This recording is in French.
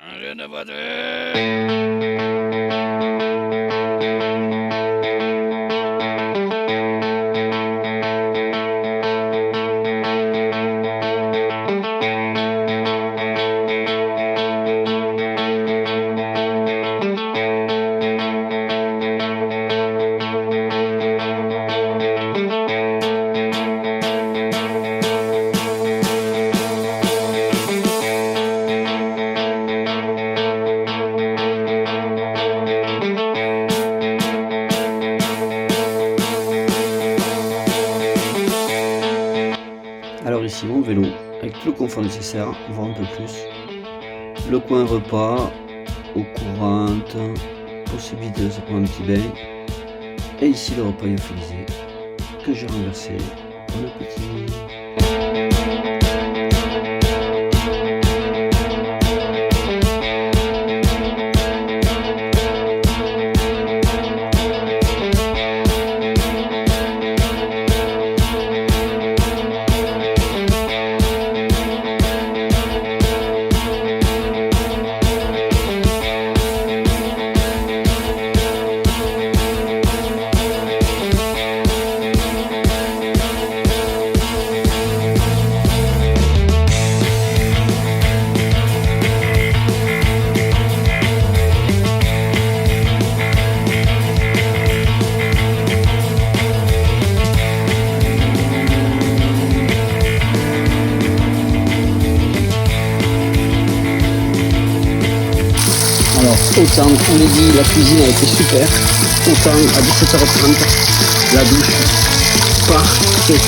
Angine voiture. Alors ici mon vélo, avec tout le confort nécessaire, voire un peu plus. Le coin repas, eau courante, possibilité de se prendre un petit bain. Et ici le repas lyophilisé que j'ai renversé. Bon appétit. Alors, autant, on l'a dit, la cuisine a été super. Autant à 17h30, la douche, parfait.